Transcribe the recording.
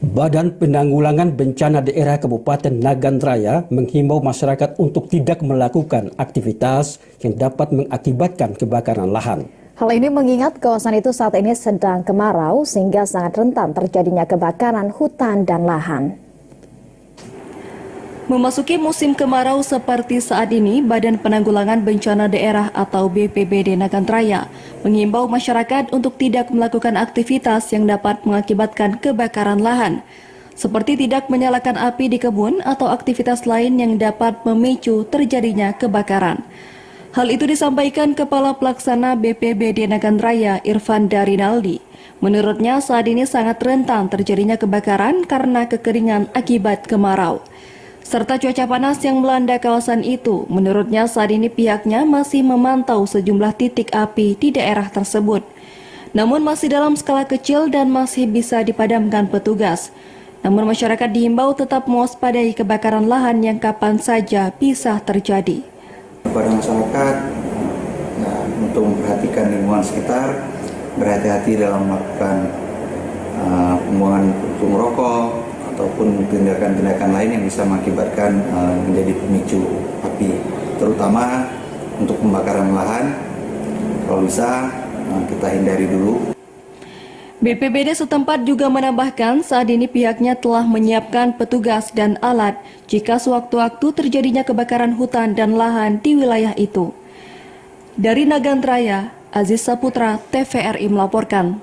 Badan Penanggulangan Bencana Daerah Kabupaten Nagan Raya menghimbau masyarakat untuk tidak melakukan aktivitas yang dapat mengakibatkan kebakaran lahan. Hal ini mengingat kawasan itu saat ini sedang kemarau sehingga sangat rentan terjadinya kebakaran hutan dan lahan. Memasuki musim kemarau seperti saat ini, Badan Penanggulangan Bencana Daerah atau BPBD Nagan Raya mengimbau masyarakat untuk tidak melakukan aktivitas yang dapat mengakibatkan kebakaran lahan, seperti tidak menyalakan api di kebun atau aktivitas lain yang dapat memicu terjadinya kebakaran. Hal itu disampaikan Kepala Pelaksana BPBD Nagan Raya Irfan Darinaldi. Menurutnya saat ini sangat rentan terjadinya kebakaran karena kekeringan akibat kemarau serta cuaca panas yang melanda kawasan itu. Menurutnya saat ini pihaknya masih memantau sejumlah titik api di daerah tersebut. Namun masih dalam skala kecil dan masih bisa dipadamkan petugas. Namun masyarakat diimbau tetap mewaspadai kebakaran lahan yang kapan saja bisa terjadi. Kepada masyarakat untuk memperhatikan lingkungan sekitar, berhati-hati dalam melakukan pembuangan puntung rokok ataupun tindakan-tindakan lain yang bisa mengakibatkan menjadi pemicu api, terutama untuk pembakaran lahan. Kalau bisa kita hindari dulu. BPBD setempat juga menambahkan saat ini pihaknya telah menyiapkan petugas dan alat jika sewaktu-waktu terjadinya kebakaran hutan dan lahan di wilayah itu. Dari Nagan Raya, Aziz Saputra, TVRI melaporkan.